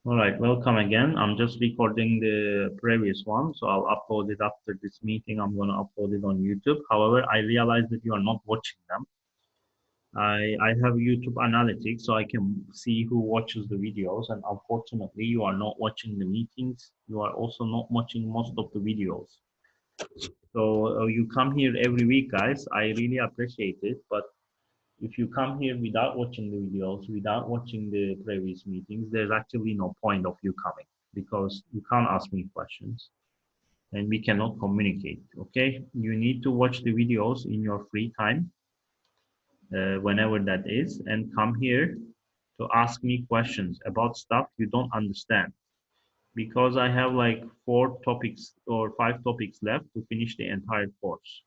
All right, welcome again. I'm just recording the previous one, so I'll upload it after this meeting. I'm going to upload it on YouTube. However, I realize that you are not watching them. I have YouTube analytics, so I can see who watches the videos, and unfortunately, you are not watching the meetings. You are also not watching most of the videos. So you come here every week, guys. I really appreciate it, but if you come here without watching the videos, without watching the previous meetings, there's actually no point of you coming because you can't ask me questions and we cannot communicate. Okay, you need to watch the videos in your free time, whenever that is, and come here to ask me questions about stuff you don't understand. Because I have like 4 topics or 5 topics left to finish the entire course.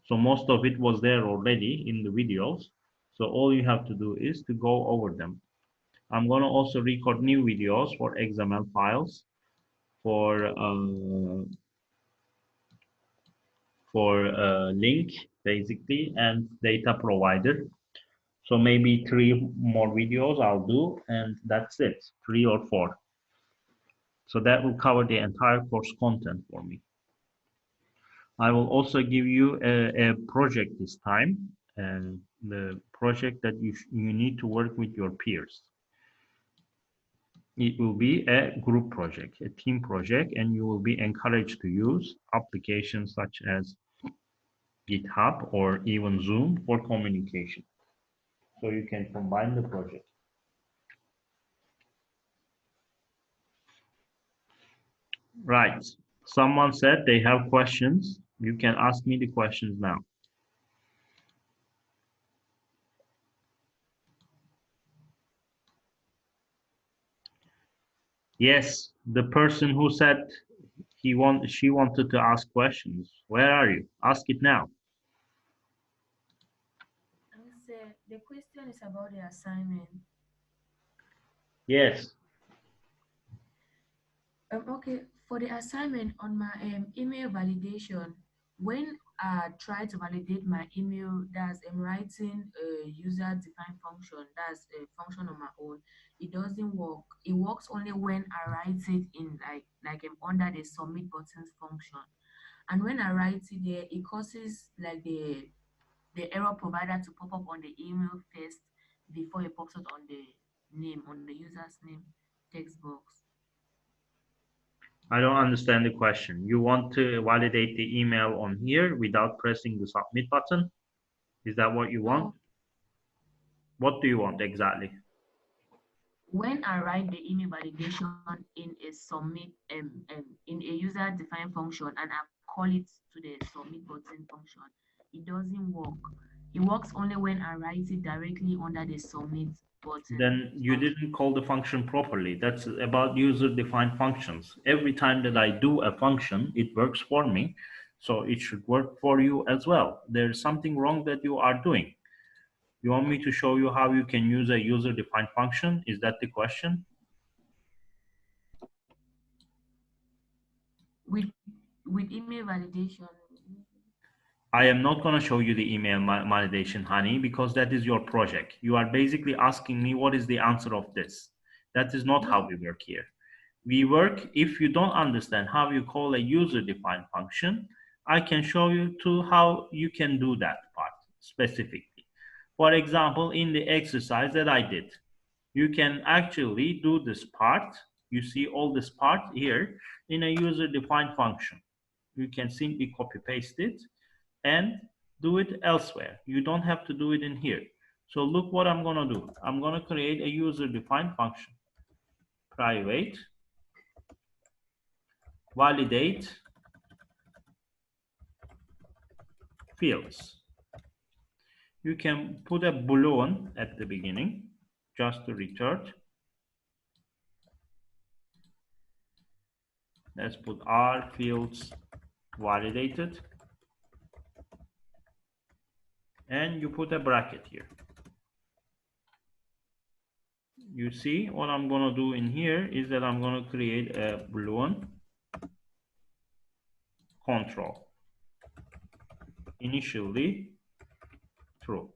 So most of it was there already in the videos. So all you have to do is to go over them. I'm going to also record new videos for XML files for link basically and data provider. So maybe 3 more videos I'll do, and that's it, 3 or 4. So that will cover the entire course content for me. I will also give you a project this time, and the project that you need to work with your peers. It will be a group project, a team project, and you will be encouraged to use applications such as GitHub or even Zoom for communication. So you can combine the project. Right. Someone said they have questions. You can ask me the questions now. Yes, the person who said she wanted to ask questions. Where are you? Ask it now. The question is about the assignment. Yes. Okay, for the assignment on my email validation, when I try to validate my email, that's writing a user-defined function, that's a function on my own. It doesn't work. It works only when I write it in under the submit buttons function. And when I write it there, it causes like the error provider to pop up on the email first before it pops up on the name, on the user's name text box. I don't understand the question. You want to validate the email on here without pressing the submit button? Is that what you want? No, What do you want exactly? when I write the email validation in a submit in a user defined function and I call it to the submit button function, it doesn't work. It works only when I write it directly under the submit button Then you function. didn't call the function properly. That's about user-defined functions. Every time that I do a function, it works for me. So it should work for you as well. There's something wrong that you are doing. You want me to show you how you can use a user-defined function? Is that the question? With with email validation, I am not going to show you the email validation, honey, because that is your project. You are basically asking me what is the answer of this. That is not how no, we work here. We work, if you don't understand how you call a user-defined function, I can show you to how you can do that part specifically. For example, in the exercise that I did, you can actually do this part. You see all this part here in a user-defined function. You can simply copy paste it and do it elsewhere. You don't have to do it in here. So look what I'm going to do. I'm going to create a user-defined function. Private validate fields. You can put a boolean at the beginning just to return. Let's put R fields validated, and you put a bracket here. You see what I'm going to do in here is that I'm going to create a boolean control, initially true,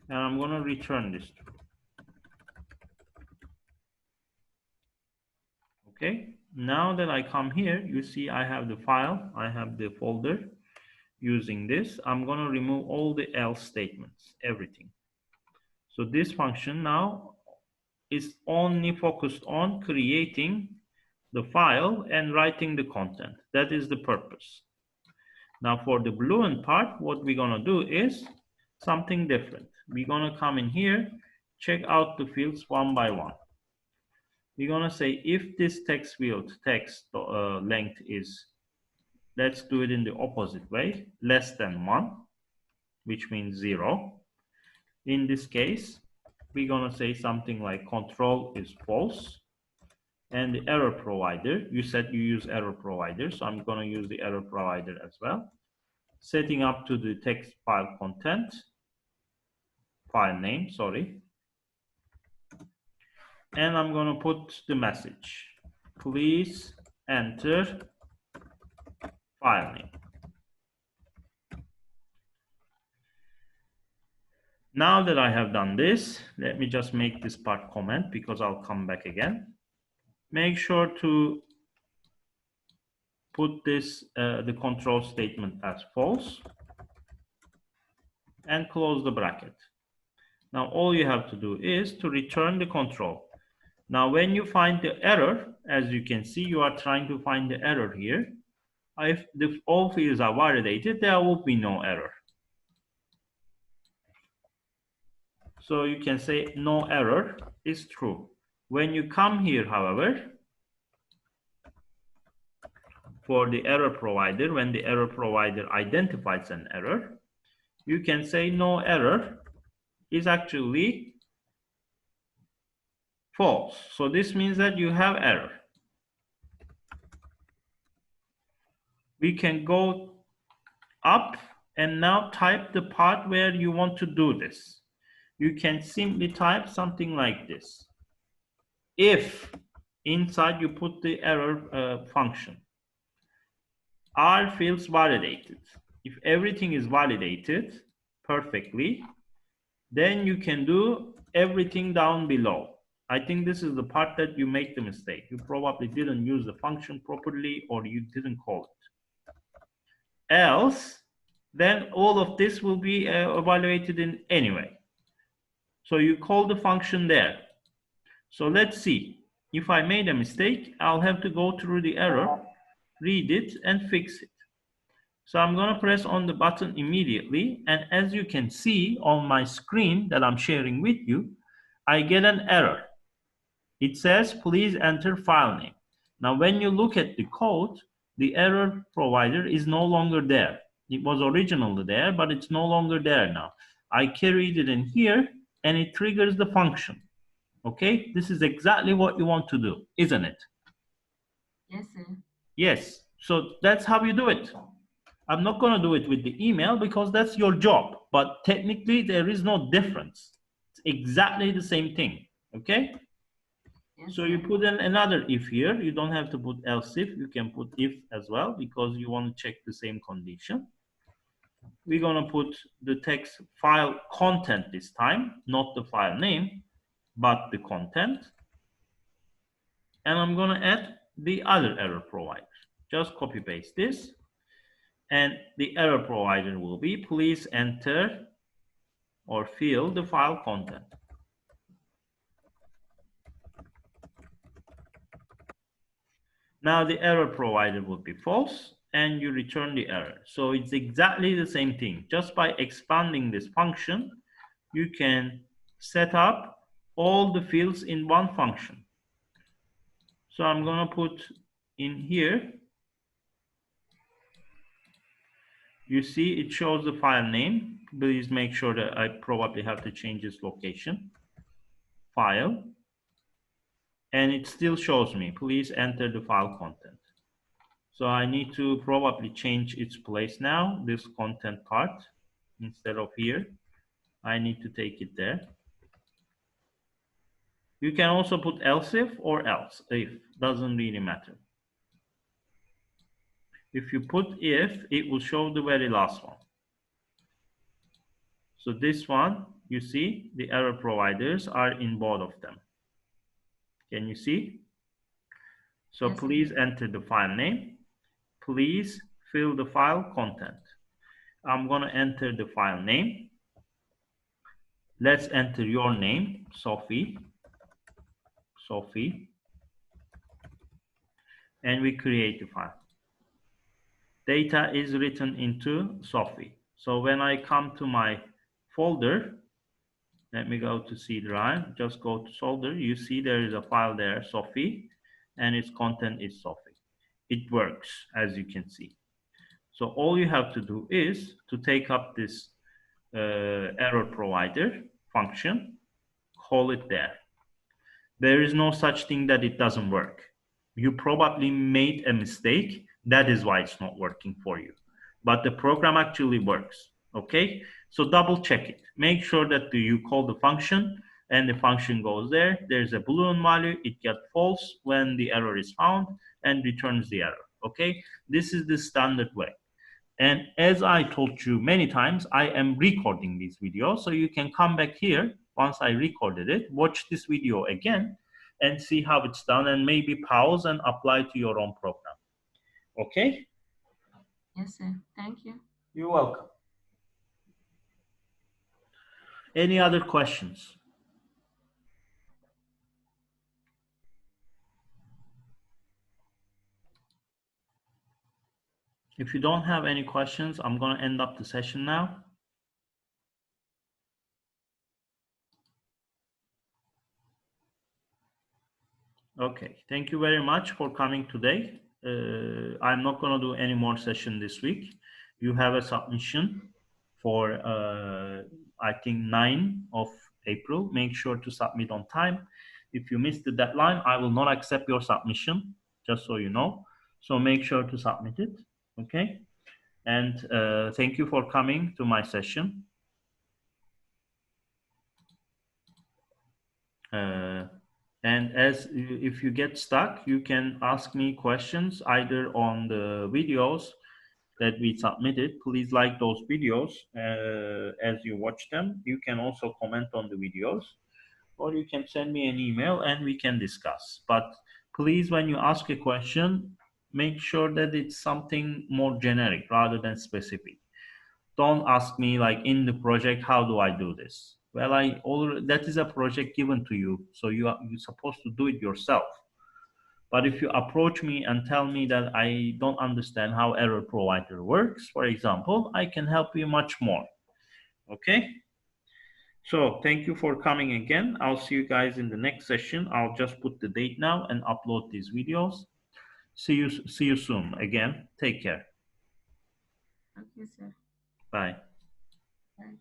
and I'm going to return this true. Okay, now that I come here, you see I have the file, I have the folder. Using this, I'm going to remove all the else statements, everything. So this function now is only focused on creating the file and writing the content. That is the purpose. Now for the Boolean part, what we're going to do is something different. We're going to come in here, check out the fields one by one. We're going to say if this text field text length is, let's do it in the opposite way, less than 1, which means 0. In this case, we're going to say something like control is false. And the error provider, you said you use error provider, so I'm going to use the error provider as well. Setting up to the text file content, file name, sorry. And I'm going to put the message. Please enter file name. Now that I have done this, let me just make this part comment because I'll come back again. Make sure to put this the control statement as false and close the bracket. Now all you have to do is to return the control. Now when you find the error, as you can see, you are trying to find the error here. If all fields are validated, there will be no error. So you can say no error is true. When you come here, however, for the error provider, when the error provider identifies an error, you can say no error is actually false. So this means that you have error. We can go up and now type the part where you want to do this. You can simply type something like this. If inside you put the error function, are fields validated? If everything is validated perfectly, then you can do everything down below. I think this is the part that you make the mistake. You probably didn't use the function properly or you didn't call it. Else, then all of this will be evaluated in anyway. So you call the function there. So let's see. If I made a mistake, I'll have to go through the error, read it, and fix it. So I'm going to press on the button immediately. And as you can see on my screen that I'm sharing with you, I get an error. It says, please enter file name. Now, when you look at the code, the error provider is no longer there. It was originally there, but it's no longer there now. I carried it in here, and it triggers the function. Okay, this is exactly what you want to do, isn't it? Yes, sir. Yes, so that's how you do it. I'm not going to do it with the email because that's your job, but technically there is no difference. It's exactly the same thing, okay? Yes, So sir. you put in another if here. You don't have to put else if. You can put if as well because you want to check the same condition. We're going to put the text file content this time, not the file name, but the content. And I'm going to add the other error provider. Just copy paste this. And the error provider will be please enter or fill the file content. Now the error provider will be false and you return the error. So it's exactly the same thing. Just by expanding this function, you can set up all the fields in one function. So I'm going to put in here, you see it shows the file name. Please make sure that I probably have to change its location. File. And it still shows me, please enter the file content. So I need to probably change its place now, this content part, instead of here. I need to take it there. You can also put else if or else if, doesn't really matter. If you put if, it will show the very last one. So this one, you see, the error providers are in both of them. Can you see? So Yes, sir. please enter the file name. Please fill the file content. I'm going to enter the file name. Let's enter your name, Sophie. And we create the file. Data is written into Sophie. So when I come to my folder, let me go to C drive, just go to folder. You see there is a file there, Sophie, and its content is Sophie. It works, as you can see. So all you have to do is to take up this error provider function, call it there. There is no such thing that it doesn't work. You probably made a mistake. That is why it's not working for you. But the program actually works. Okay? So double check it. Make sure that you call the function and the function goes there. There's a Boolean value. It gets false when the error is found and returns the error. Okay? This is the standard way. And as I told you many times, I am recording these videos. So you can come back here once I recorded it, watch this video again and see how it's done and maybe pause and apply to your own program. Okay? Yes, sir. Thank you. You're welcome. Any other questions? If you don't have any questions, I'm going to end up the session now. Okay, thank you very much for coming today. I'm not going to do any more session this week. You have a submission for, I think, 9 of April. Make sure to submit on time. If you miss the deadline, I will not accept your submission, just so you know. So make sure to submit it, okay? And thank you for coming to my session. And if you get stuck, you can ask me questions either on the videos that we submitted. Please like those videos as you watch them. You can also comment on the videos, or you can send me an email and we can discuss. But please, when you ask a question, make sure that it's something more generic rather than specific. Don't ask me like in the project, how do I do this? Well, that is a project given to you, so you're supposed to do it yourself. But if you approach me and tell me that I don't understand how error provider works, for example, I can help you much more. Okay? So thank you for coming again. I'll see you guys in the next session. I'll just put the date now and upload these videos. See you soon again. Take care. Okay, sir. Bye. Bye.